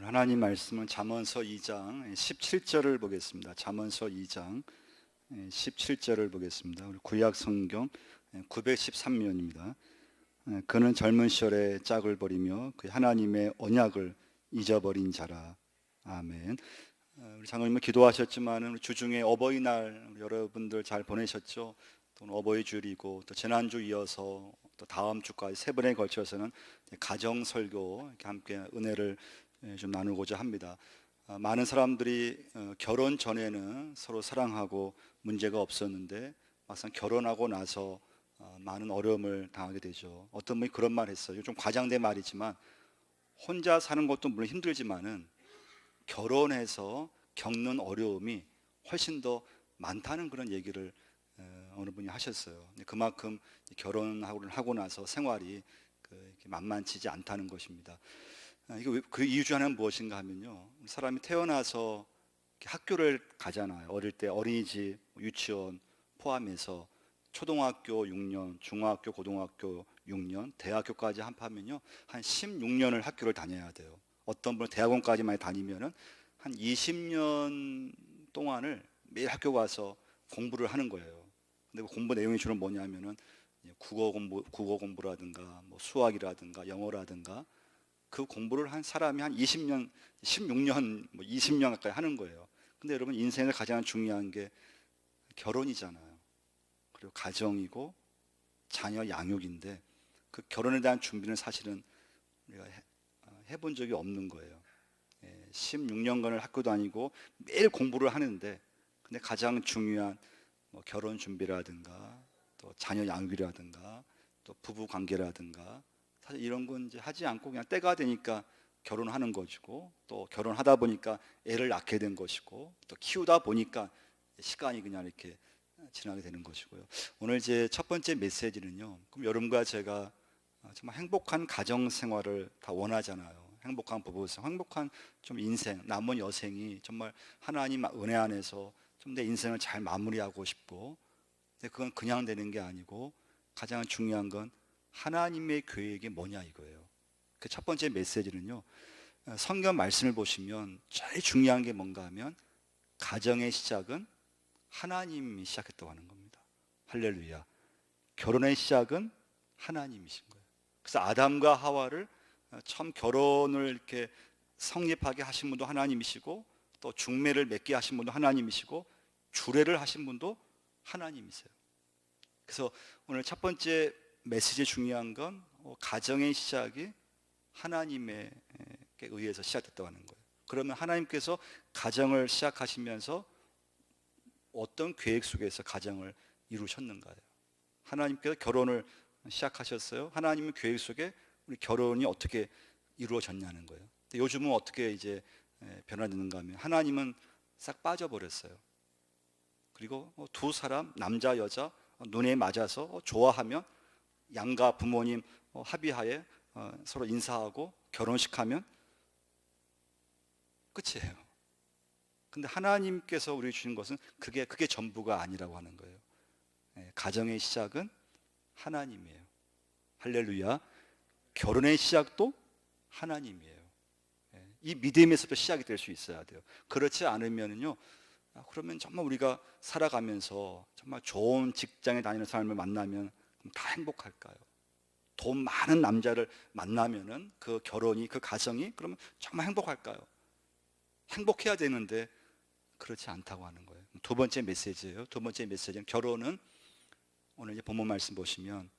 하나님 말씀은 잠언서 2장 17절을 보겠습니다. 잠언서 2장 17절을 보겠습니다. 우리 구약 성경 913면입니다. 그는 젊은 시절에 짝을 버리며 그 하나님의 언약을 잊어버린 자라. 아멘. 우리 장로님은 기도하셨지만 주중에 어버이날 여러분들 잘 보내셨죠? 또 어버이 주일이고 또 지난주 이어서 또 다음 주까지 세 번에 걸쳐서는 가정 설교 이렇게 함께 은혜를 좀 나누고자 합니다. 많은 사람들이 결혼 전에는 서로 사랑하고 문제가 없었는데 막상 결혼하고 나서 많은 어려움을 당하게 되죠. 어떤 분이 그런 말 했어요. 좀 과장된 말이지만 혼자 사는 것도 물론 힘들지만은 결혼해서 겪는 어려움이 훨씬 더 많다는 그런 얘기를 어느 분이 하셨어요. 그만큼 결혼하고 나서 생활이 이렇게 만만치지 않다는 것입니다. 이거 그 이유 중 하나는 무엇인가 하면요, 사람이 태어나서 학교를 가잖아요. 어릴 때 어린이집, 유치원 포함해서 초등학교 6년, 중학교, 고등학교 6년, 대학교까지 합하면요 한 16년을 학교를 다녀야 돼요. 어떤 분은 대학원까지만 다니면은 한 20년 동안을 매일 학교 가서 공부를 하는 거예요. 근데 그 공부 내용이 주로 뭐냐면은 국어 공부라든가 뭐 수학이라든가 영어라든가 그 공부를 한 사람이 한 20년, 16년, 뭐 20년 가까이 하는 거예요. 근데 여러분, 인생의 가장 중요한 게 결혼이잖아요. 그리고 가정이고 자녀 양육인데 그 결혼에 대한 준비는 사실은 우리가 해본 적이 없는 거예요. 16년간을 학교 다니고 매일 공부를 하는데, 근데 가장 중요한 뭐 결혼 준비라든가 또 자녀 양육이라든가 또 부부 관계라든가 사실 이런 건 이제 하지 않고 그냥 때가 되니까 결혼하는 것이고, 또 결혼하다 보니까 애를 낳게 된 것이고, 또 키우다 보니까 시간이 그냥 이렇게 지나게 되는 것이고요. 오늘 제 첫 번째 메시지는요, 그럼 여러분과 제가 정말 행복한 가정 생활을 다 원하잖아요. 행복한 부부 생활, 행복한 좀 인생, 남은 여생이 정말 하나님 은혜 안에서 좀 내 인생을 잘 마무리하고 싶고, 근데 그건 그냥 되는 게 아니고 가장 중요한 건 하나님의 계획이 뭐냐 이거예요. 그 첫 번째 메시지는요, 성경 말씀을 보시면 제일 중요한 게 뭔가 하면 가정의 시작은 하나님이 시작했다고 하는 겁니다. 할렐루야. 결혼의 시작은 하나님이신 거예요. 그래서 아담과 하와를 처음 결혼을 이렇게 성립하게 하신 분도 하나님이시고, 또 중매를 맺게 하신 분도 하나님이시고, 주례를 하신 분도 하나님이세요. 그래서 오늘 첫 번째 메시지의 중요한 건 가정의 시작이 하나님에 의해서 시작됐다고 하는 거예요. 그러면 하나님께서 가정을 시작하시면서 어떤 계획 속에서 가정을 이루셨는가요? 하나님께서 결혼을 시작하셨어요. 하나님의 계획 속에 우리 결혼이 어떻게 이루어졌냐는 거예요. 근데 요즘은 어떻게 이제 변화되는가 하면 하나님은 싹 빠져버렸어요. 그리고 두 사람, 남자 여자 눈에 맞아서 좋아하면 양가 부모님 합의하에 서로 인사하고 결혼식하면 끝이에요. 근데 하나님께서 우리 주신 것은 그게 전부가 아니라고 하는 거예요. 가정의 시작은 하나님이에요. 할렐루야. 결혼의 시작도 하나님이에요. 이 믿음에서부터 시작이 될 수 있어야 돼요. 그렇지 않으면요, 그러면 정말 우리가 살아가면서 정말 좋은 직장에 다니는 사람을 만나면 다 행복할까요? 돈 많은 남자를 만나면은 그 결혼이, 그 가정이 그러면 정말 행복할까요? 행복해야 되는데 그렇지 않다고 하는 거예요. 두 번째 메시지예요. 두 번째 메시지는 결혼은, 오늘 이제 본문 말씀 보시면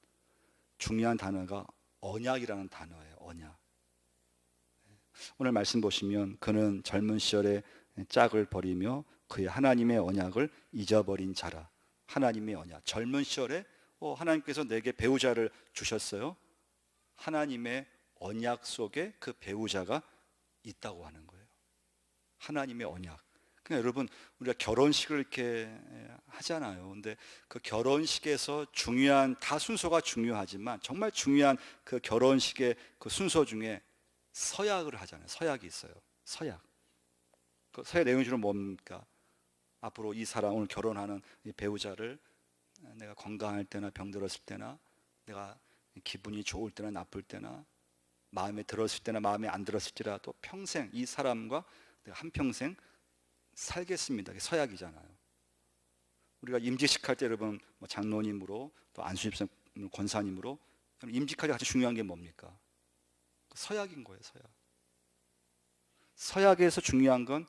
중요한 단어가 언약이라는 단어예요. 언약. 오늘 말씀 보시면 그는 젊은 시절에 짝을 버리며 그의 하나님의 언약을 잊어버린 자라. 하나님의 언약. 젊은 시절에 하나님께서 내게 배우자를 주셨어요. 하나님의 언약 속에 그 배우자가 있다고 하는 거예요. 하나님의 언약. 그러니까 여러분, 우리가 결혼식을 이렇게 하잖아요. 근데 그 결혼식에서 중요한, 다 순서가 중요하지만 정말 중요한 그 결혼식의 그 순서 중에 서약을 하잖아요. 서약이 있어요. 서약. 그 서약 내용이 주로 뭡니까? 앞으로 이 사람, 오늘 결혼하는 이 배우자를 내가 건강할 때나 병들었을 때나, 내가 기분이 좋을 때나 나쁠 때나, 마음에 들었을 때나 마음에 안 들었을지라도 평생 이 사람과 내가 한평생 살겠습니다. 그게 서약이잖아요. 우리가 임직식 할 때 여러분 뭐 장로님으로 또 안수집사 권사님으로 임직할 때 가장 중요한 게 뭡니까? 서약인 거예요. 서약. 서약에서 중요한 건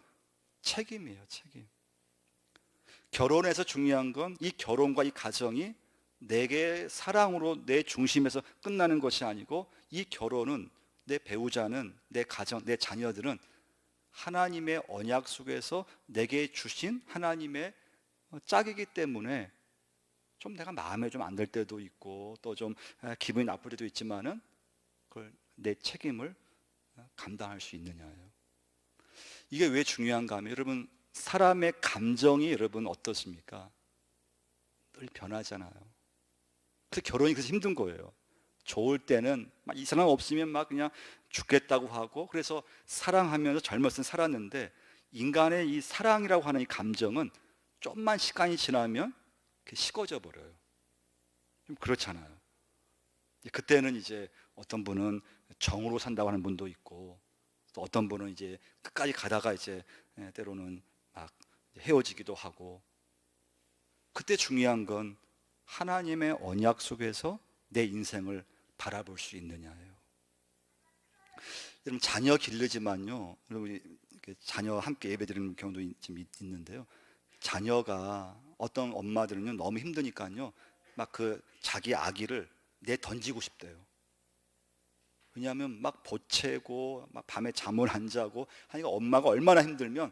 책임이에요. 책임. 결혼에서 중요한 건 이 결혼과 이 가정이 내게 사랑으로 내 중심에서 끝나는 것이 아니고, 이 결혼은, 내 배우자는, 내 가정, 내 자녀들은 하나님의 언약 속에서 내게 주신 하나님의 짝이기 때문에 좀 내가 마음에 좀 안 들 때도 있고 또 좀 기분이 나쁠 때도 있지만은 그걸 내 책임을 감당할 수 있느냐예요. 이게 왜 중요한가 하면, 여러분 사람의 감정이 여러분 어떻습니까? 늘 변하잖아요. 그래서 결혼이 그래서 힘든 거예요. 좋을 때는 막 이 사람 없으면 막 그냥 죽겠다고 하고, 그래서 사랑하면서 젊었을 때 살았는데, 인간의 이 사랑이라고 하는 이 감정은 좀만 시간이 지나면 식어져 버려요. 좀 그렇잖아요. 그때는 이제 어떤 분은 정으로 산다고 하는 분도 있고, 또 어떤 분은 이제 끝까지 가다가 이제 때로는 막 헤어지기도 하고. 그때 중요한 건 하나님의 언약 속에서 내 인생을 바라볼 수 있느냐예요. 여러분 자녀 기르지만요, 여러분 자녀 함께 예배드리는 경우도 좀 있는데요, 자녀가 어떤 엄마들은요 너무 힘드니까요 막 그 자기 아기를 내 던지고 싶대요. 왜냐하면 막 보채고 막 밤에 잠을 안 자고 하니까 엄마가 얼마나 힘들면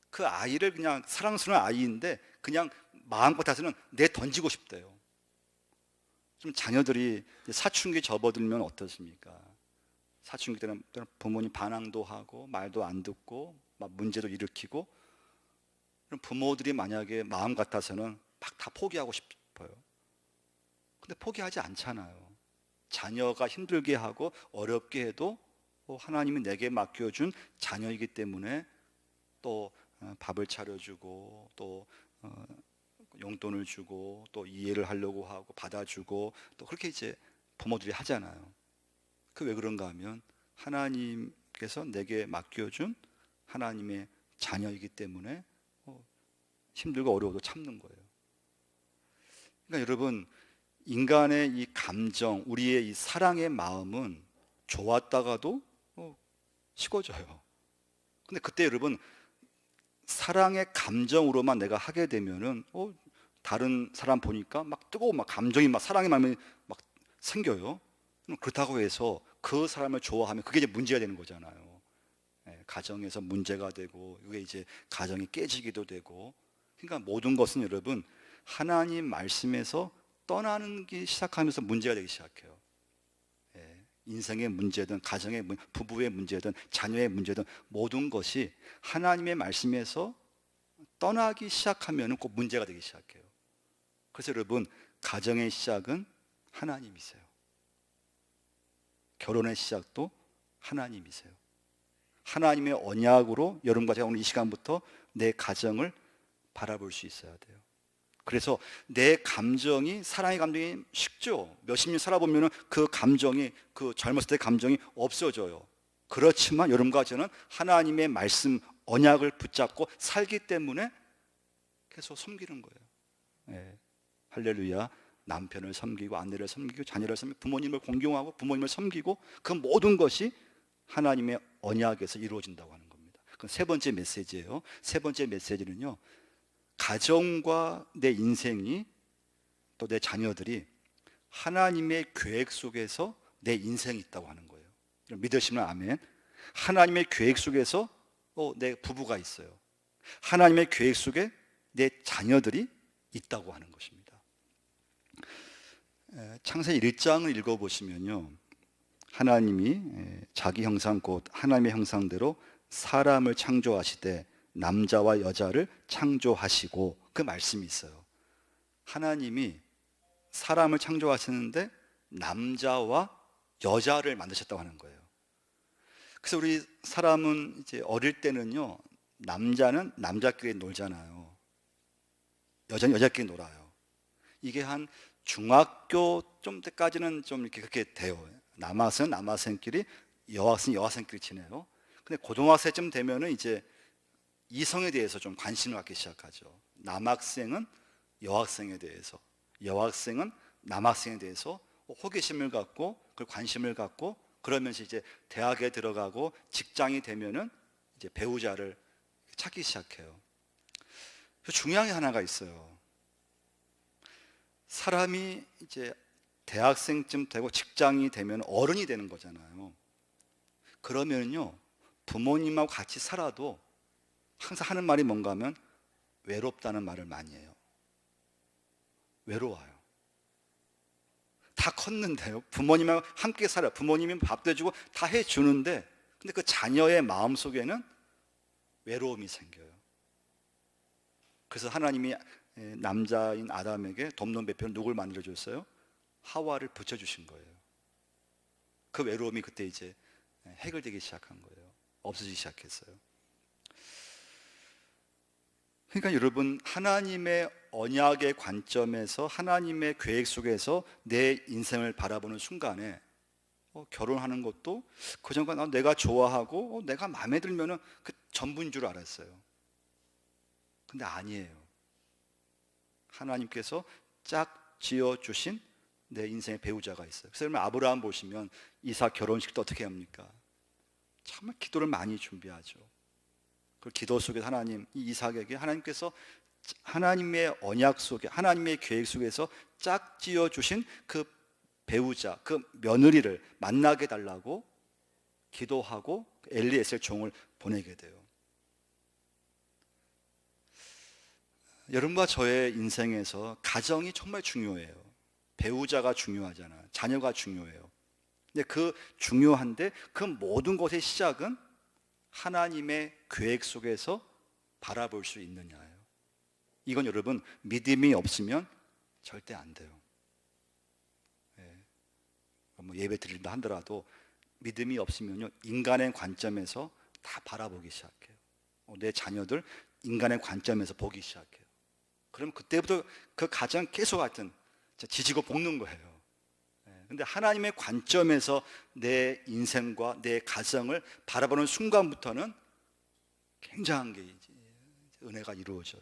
그 아이를, 그냥 사랑스러운 아이인데 그냥 마음 같아서는 내 던지고 싶대요. 좀 자녀들이 사춘기 접어들면 어떻습니까? 사춘기 때는 부모님 반항도 하고 말도 안 듣고 막 문제도 일으키고, 그럼 부모들이 만약에 마음 같아서는 막 다 포기하고 싶어요. 근데 포기하지 않잖아요. 자녀가 힘들게 하고 어렵게 해도 하나님이 내게 맡겨준 자녀이기 때문에 또 밥을 차려주고 또 용돈을 주고 또 이해를 하려고 하고 받아주고 또 그렇게 이제 부모들이 하잖아요. 그 왜 그런가 하면 하나님께서 내게 맡겨준 하나님의 자녀이기 때문에 힘들고 어려워도 참는 거예요. 그러니까 여러분, 인간의 이 감정, 우리의 이 사랑의 마음은 좋았다가도 식어져요. 근데 그때 여러분, 사랑의 감정으로만 내가 하게 되면은 다른 사람 보니까 막 뜨거워, 막 감정이 막 사랑의 마음이 막 생겨요. 그렇다고 해서 그 사람을 좋아하면 그게 이제 문제가 되는 거잖아요. 가정에서 문제가 되고, 이게 이제 가정이 깨지기도 되고. 그러니까 모든 것은 여러분 하나님 말씀에서 떠나는 게 시작하면서 문제가 되기 시작해요. 인생의 문제든 가정의 부부의 문제든 자녀의 문제든 모든 것이 하나님의 말씀에서 떠나기 시작하면 꼭 문제가 되기 시작해요. 그래서 여러분, 가정의 시작은 하나님이세요. 결혼의 시작도 하나님이세요. 하나님의 언약으로 여러분과 제가 오늘 이 시간부터 내 가정을 바라볼 수 있어야 돼요. 그래서 내 감정이, 사랑의 감정이 식죠. 몇십 년 살아보면 그 감정이, 그 젊었을 때 감정이 없어져요. 그렇지만 여러분과 저는 하나님의 말씀 언약을 붙잡고 살기 때문에 계속 섬기는 거예요. 할렐루야. 남편을 섬기고 아내를 섬기고 자녀를 섬기고 부모님을 공경하고 부모님을 섬기고, 그 모든 것이 하나님의 언약에서 이루어진다고 하는 겁니다. 그건 세 번째 메시지예요. 세 번째 메시지는요, 가정과 내 인생이, 또 내 자녀들이 하나님의 계획 속에서 내 인생이 있다고 하는 거예요. 믿으시면 아멘. 하나님의 계획 속에서 내 부부가 있어요. 하나님의 계획 속에 내 자녀들이 있다고 하는 것입니다. 창세기 1장을 읽어보시면요, 하나님이 자기 형상 곧 하나님의 형상대로 사람을 창조하시되 남자와 여자를 창조하시고, 그 말씀이 있어요. 하나님이 사람을 창조하시는데 남자와 여자를 만드셨다고 하는 거예요. 그래서 우리 사람은 이제 어릴 때는요, 남자는 남자끼리 놀잖아요. 여자는 여자끼리 놀아요. 이게 한 중학교 좀 때까지는 좀 이렇게 그렇게 돼요. 남학생 남학생끼리 여학생끼리 지내요. 근데 고등학생쯤 되면은 이제 이성에 대해서 좀 관심을 갖기 시작하죠. 남학생은 여학생에 대해서, 여학생은 남학생에 대해서 호기심을 갖고 그 관심을 갖고, 그러면서 이제 대학에 들어가고 직장이 되면은 이제 배우자를 찾기 시작해요. 중요한 게 하나가 있어요. 사람이 이제 대학생쯤 되고 직장이 되면 어른이 되는 거잖아요. 그러면요, 부모님하고 같이 살아도 항상 하는 말이 뭔가 하면 외롭다는 말을 많이 해요. 외로워요. 다 컸는데요, 부모님하고 함께 살아요. 부모님이 밥도 해주고 다 해주는데, 근데 그 자녀의 마음속에는 외로움이 생겨요. 그래서 하나님이 남자인 아담에게 돕는 배편을 누굴 만들어줬어요? 하와를 붙여주신 거예요. 그 외로움이 그때 이제 해결되기 시작한 거예요. 없어지기 시작했어요. 그러니까 여러분, 하나님의 언약의 관점에서, 하나님의 계획 속에서 내 인생을 바라보는 순간에 결혼하는 것도 그전과 내가 좋아하고 내가 마음에 들면은 그 전부인 줄 알았어요. 근데 아니에요. 하나님께서 짝 지어주신 내 인생의 배우자가 있어요. 그래서 여러분, 아브라함 보시면 이삭 결혼식도 어떻게 합니까? 정말 기도를 많이 준비하죠. 그 기도 속에서 하나님, 이 이삭에게 하나님께서 하나님의 언약 속에, 하나님의 계획 속에서 짝 지어주신 그 배우자, 그 며느리를 만나게 달라고 기도하고 엘리에셀 종을 보내게 돼요. 여러분과 저의 인생에서 가정이 정말 중요해요. 배우자가 중요하잖아요. 자녀가 중요해요. 근데 그 중요한데 그 모든 것의 시작은 하나님의 계획 속에서 바라볼 수 있느냐예요. 이건 여러분, 믿음이 없으면 절대 안 돼요. 뭐 예배 드린다 하더라도 믿음이 없으면요, 인간의 관점에서 다 바라보기 시작해요. 내 자녀들 인간의 관점에서 보기 시작해요. 그럼 그때부터 그 가정 계속 하여튼 지지고 볶는 거예요. 근데 하나님의 관점에서 내 인생과 내 가정을 바라보는 순간부터는 굉장한 게 은혜가 이루어져요.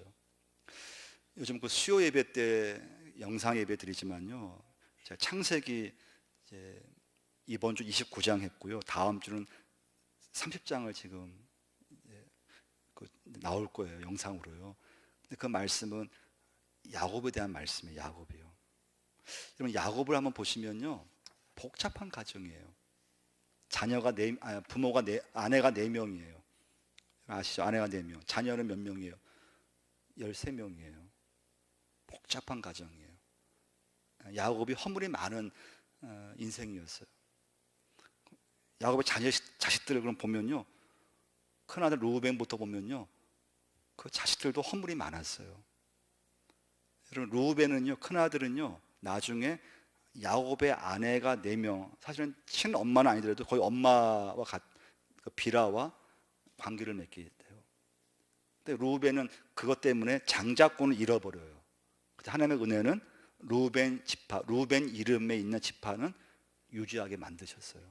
요즘 그 수요 예배 때 영상 예배 드리지만요, 제가 창세기 이제 이번 주 29장 했고요, 다음 주는 30장을 지금 나올 거예요, 영상으로요. 근데 그 말씀은 야곱에 대한 말씀이에요. 야곱이요. 여러분, 야곱을 한번 보시면요, 복잡한 가정이에요. 자녀가 부모가 아내가 4명이에요. 아시죠? 아내가 4명. 자녀는 몇 명이에요? 13명이에요. 복잡한 가정이에요. 야곱이 허물이 많은 인생이었어요. 야곱의 자식들을 그럼 보면요, 큰아들 루벤부터 보면요, 그 자식들도 허물이 많았어요. 여러분, 루벤은요, 큰아들은요, 나중에 야곱의 아내가 4명, 사실은 친엄마는 아니더라도 거의 엄마와 비라와 관계를 맺게 돼요. 근데 루벤은 그것 때문에 장자권을 잃어버려요. 하나님의 은혜는 루벤 지파, 루벤 이름에 있는 지파는 유지하게 만드셨어요.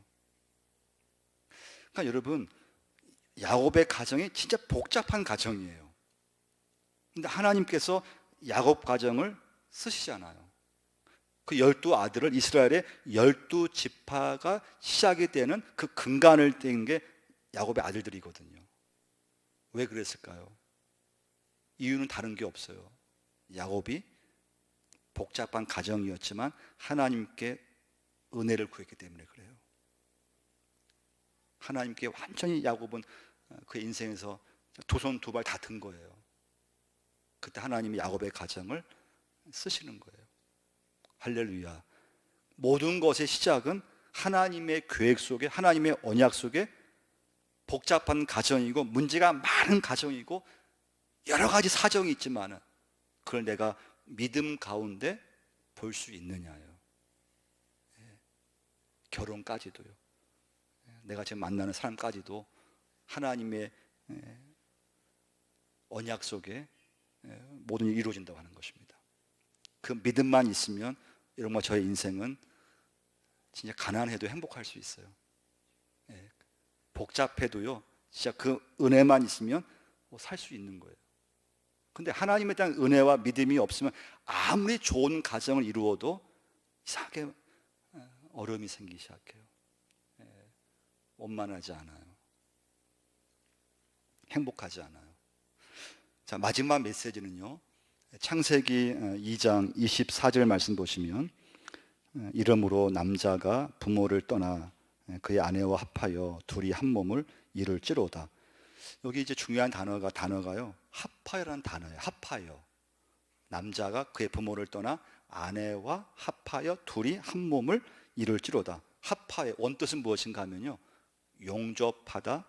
그러니까 여러분, 야곱의 가정이 진짜 복잡한 가정이에요. 근데 하나님께서 야곱 가정을 쓰시잖아요. 그 12아들을, 이스라엘의 12지파가 시작이 되는 그 근간을 뗀 게 야곱의 아들들이거든요. 왜 그랬을까요? 이유는 다른 게 없어요. 야곱이 복잡한 가정이었지만 하나님께 은혜를 구했기 때문에 그래요. 하나님께 완전히 야곱은 그의 인생에서 두 손 두 발 다 든 거예요. 그때 하나님이 야곱의 가정을 쓰시는 거예요. 할렐루야. 모든 것의 시작은 하나님의 계획 속에, 하나님의 언약 속에 복잡한 가정이고 문제가 많은 가정이고 여러 가지 사정이 있지만 그걸 내가 믿음 가운데 볼 수 있느냐요. 결혼까지도요. 내가 지금 만나는 사람까지도 하나님의 언약 속에 모든 일이 이루어진다고 하는 것입니다. 그 믿음만 있으면 여러분과 저의 인생은 진짜 가난해도 행복할 수 있어요. 복잡해도요, 진짜 그 은혜만 있으면 살 수 있는 거예요. 근데 하나님에 대한 은혜와 믿음이 없으면 아무리 좋은 가정을 이루어도 이상하게 어려움이 생기기 시작해요. 원만하지 않아요. 행복하지 않아요. 자, 마지막 메시지는요, 창세기 2장 24절 말씀 보시면, 이러므로 남자가 부모를 떠나 그의 아내와 합하여 둘이 한 몸을 이룰지로다. 여기 이제 중요한 단어가요, 합하여라는 단어예요. 합하여. 남자가 그의 부모를 떠나 아내와 합하여 둘이 한 몸을 이룰지로다. 합하여 원뜻은 무엇인가 하면요, 용접하다,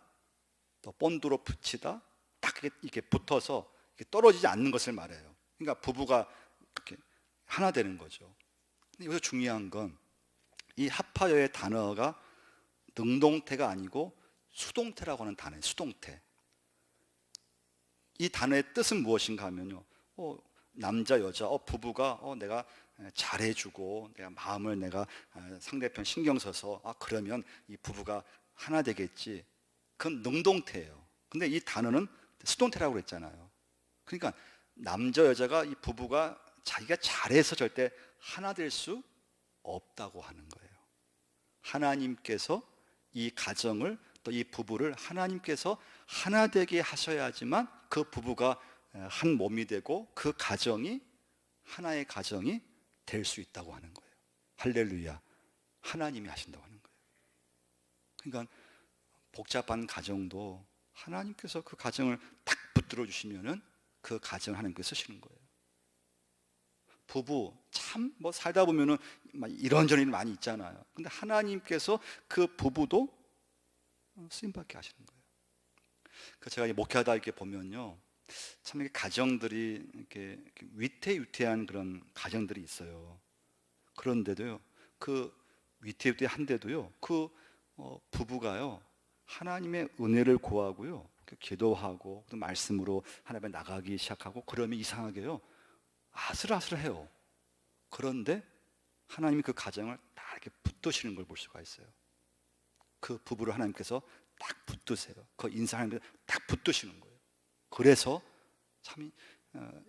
또 본드로 붙이다, 딱 이렇게 붙어서 이렇게 떨어지지 않는 것을 말해요. 그러니까 부부가 이렇게 하나 되는 거죠. 근데 여기서 중요한 건 이 합하여의 단어가 능동태가 아니고 수동태라고 하는 단어예요. 수동태. 이 단어의 뜻은 무엇인가 하면요, 남자 여자 부부가 내가 잘해주고 내가 마음을 내가 상대편 신경 써서 그러면 이 부부가 하나 되겠지. 그건 능동태예요. 근데 이 단어는 수동태라고 그랬잖아요. 그러니까 남자 여자가 이 부부가 자기가 잘해서 절대 하나 될 수 없다고 하는 거예요. 하나님께서 이 가정을, 또 이 부부를 하나님께서 하나 되게 하셔야지만 그 부부가 한 몸이 되고 그 가정이 하나의 가정이 될 수 있다고 하는 거예요. 할렐루야. 하나님이 하신다고 하는 거예요. 그러니까 복잡한 가정도 하나님께서 그 가정을 딱 붙들어 주시면은 그 가정을 하나님께서 쓰시는 거예요. 부부 참 살다 보면은 이런저런 일이 많이 있잖아요. 근데 하나님께서 그 부부도 쓰임받게 하시는 거예요. 그 제가 목회하다 이렇게 보면요, 참 이렇게 가정들이 이렇게 위태위태한 그런 가정들이 있어요. 그런데도요, 그 위태위태한데도요, 그 부부가요, 하나님의 은혜를 구하고요, 기도하고 또 말씀으로 하나님에 나가기 시작하고 그러면 이상하게요, 아슬아슬해요. 그런데 하나님이 그 가정을 다 이렇게 붙드시는 걸 볼 수가 있어요. 그 부부를 하나님께서 딱 붙드세요. 그 인생을 하나님께서 딱 붙드시는 거예요. 그래서 참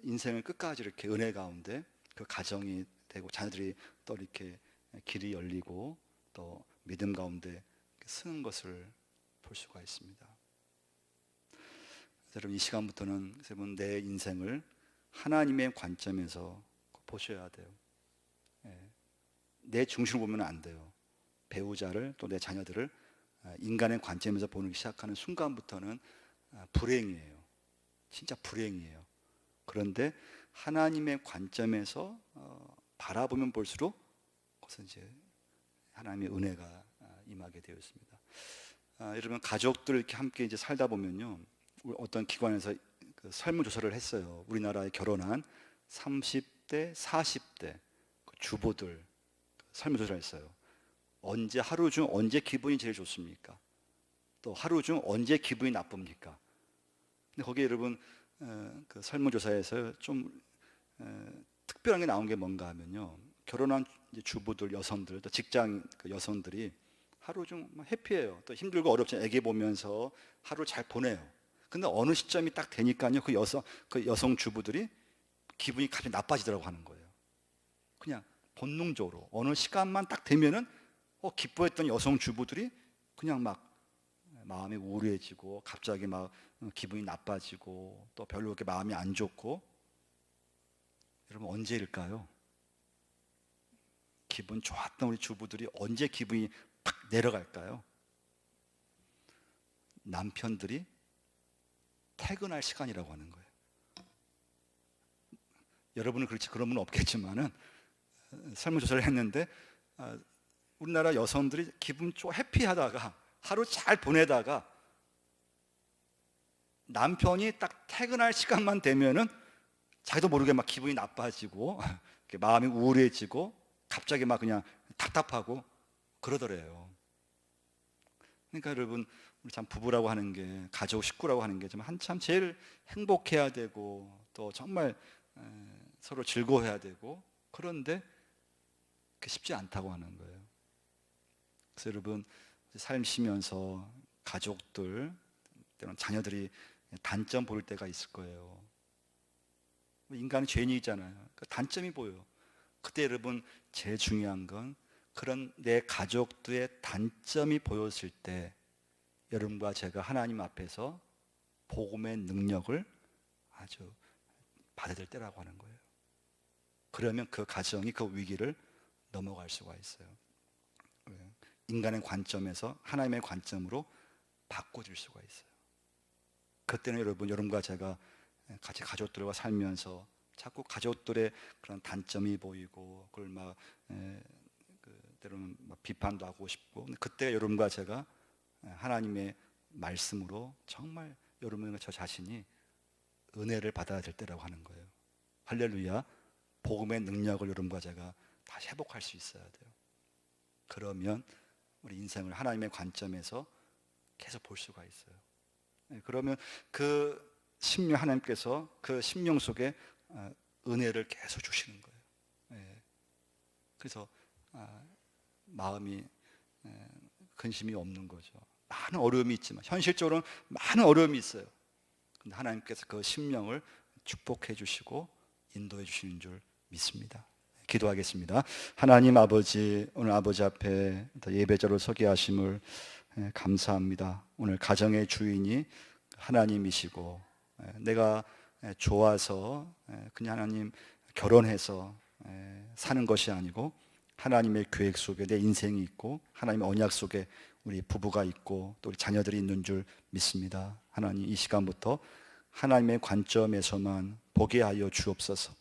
인생을 끝까지 이렇게 은혜 가운데 그 가정이 되고 자녀들이 또 이렇게 길이 열리고 또 믿음 가운데 쓰는 것을 볼 수가 있습니다. 여러분, 이 시간부터는 여러분 내 인생을 하나님의 관점에서 보셔야 돼요. 내 중심으로 보면 안 돼요. 배우자를 또 내 자녀들을 인간의 관점에서 보는 시작하는 순간부터는 불행이에요. 진짜 불행이에요. 그런데 하나님의 관점에서 바라보면 볼수록 그것은 이제 하나님의 은혜가 임하게 되어 있습니다. 여러분, 가족들 이렇게 함께 이제 살다 보면요, 어떤 기관에서 그 설문조사를 했어요. 우리나라에 결혼한 30대, 40대 그 주부들 설문조사를 했어요. 하루 중 언제 기분이 제일 좋습니까? 또 하루 중 언제 기분이 나쁩니까? 근데 거기에 여러분 그 설문조사에서 좀 특별한 게 나온 게 뭔가 하면요, 결혼한 이제 주부들, 여성들, 또 직장 그 여성들이 하루 중 해피해요. 또 힘들고 어렵지, 애기 보면서 하루 잘 보내요. 근데 어느 시점이 딱 되니까요, 그 여성 주부들이 기분이 갑자기 나빠지더라고 하는 거예요. 그냥 본능적으로 어느 시간만 딱 되면은 기뻐했던 여성 주부들이 그냥 막 마음이 우울해지고 갑자기 막 기분이 나빠지고 또 별로 그렇게 마음이 안 좋고. 여러분, 언제일까요? 기분 좋았던 우리 주부들이 언제 기분이 팍 내려갈까요? 남편들이 퇴근할 시간이라고 하는 거예요. 여러분은 그렇지 그런 분은 없겠지만은 설문조사를 했는데 우리나라 여성들이 기분 좀 해피하다가 하루 잘 보내다가 남편이 딱 퇴근할 시간만 되면은 자기도 모르게 막 기분이 나빠지고 마음이 우울해지고 갑자기 막 그냥 답답하고 그러더래요. 그러니까 여러분, 우리 참 부부라고 하는 게, 가족 식구라고 하는 게 좀 한참 제일 행복해야 되고 또 정말 서로 즐거워해야 되고, 그런데 쉽지 않다고 하는 거예요. 그래서 여러분, 삶 쉬면서 가족들, 때로는 자녀들이 단점 보일 때가 있을 거예요. 인간은 죄인이잖아요. 그 단점이 보여요. 그때 여러분 제일 중요한 건 그런 내 가족들의 단점이 보였을 때 여러분과 제가 하나님 앞에서 복음의 능력을 아주 받아야 될 때라고 하는 거예요. 그러면 그 가정이 그 위기를 넘어갈 수가 있어요. 인간의 관점에서 하나님의 관점으로 바꿔줄 수가 있어요. 그때는 여러분과 제가 같이 가족들과 살면서 자꾸 가족들의 그런 단점이 보이고 그걸 때로는 비판도 하고 싶고, 그때 여러분과 제가 하나님의 말씀으로 정말 여러분과 저 자신이 은혜를 받아야 될 때라고 하는 거예요. 할렐루야. 복음의 능력을 여러분과 제가 다시 회복할 수 있어야 돼요. 그러면 우리 인생을 하나님의 관점에서 계속 볼 수가 있어요. 그러면 그 심령, 하나님께서 그 심령 속에 은혜를 계속 주시는 거예요. 그래서 마음이 근심이 없는 거죠. 많은 어려움이 있지만, 현실적으로는 많은 어려움이 있어요. 근데 하나님께서 그 심령을 축복해 주시고 인도해 주시는 줄 믿습니다. 기도하겠습니다. 하나님 아버지, 오늘 아버지 앞에 예배자로 서게 하심을 감사합니다. 오늘 가정의 주인이 하나님이시고, 내가 좋아서 그냥 하나님 결혼해서 사는 것이 아니고 하나님의 계획 속에 내 인생이 있고 하나님의 언약 속에 우리 부부가 있고 또 우리 자녀들이 있는 줄 믿습니다. 하나님, 이 시간부터 하나님의 관점에서만 보게 하여 주옵소서.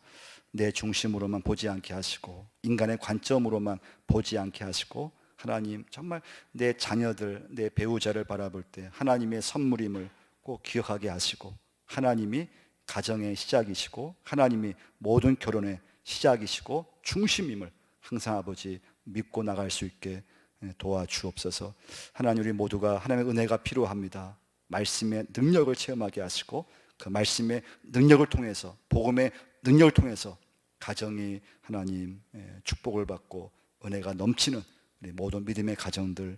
내 중심으로만 보지 않게 하시고 인간의 관점으로만 보지 않게 하시고, 하나님 정말 내 자녀들, 내 배우자를 바라볼 때 하나님의 선물임을 꼭 기억하게 하시고, 하나님이 가정의 시작이시고 하나님이 모든 결혼의 시작이시고 중심임을 항상 아버지 믿고 나갈 수 있게 도와주옵소서. 하나님, 우리 모두가 하나님의 은혜가 필요합니다. 말씀의 능력을 체험하게 하시고 그 말씀의 능력을 통해서, 복음의 능력을 통해서 가정이 하나님 축복을 받고 은혜가 넘치는 우리 모든 믿음의 가정들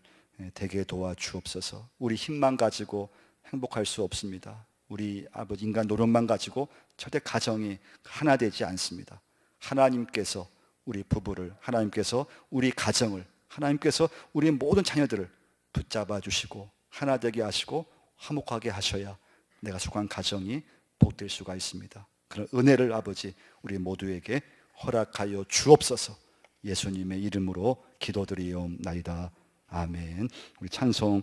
되게 도와주옵소서. 우리 힘만 가지고 행복할 수 없습니다. 우리 아버지 인간 노력만 가지고 절대 가정이 하나 되지 않습니다. 하나님께서 우리 부부를, 하나님께서 우리 가정을, 하나님께서 우리 모든 자녀들을 붙잡아 주시고 하나 되게 하시고 화목하게 하셔야 내가 속한 가정이 복될 수가 있습니다. 그런 은혜를 아버지 우리 모두에게 허락하여 주옵소서. 예수님의 이름으로 기도드리옵나이다. 아멘. 우리 찬송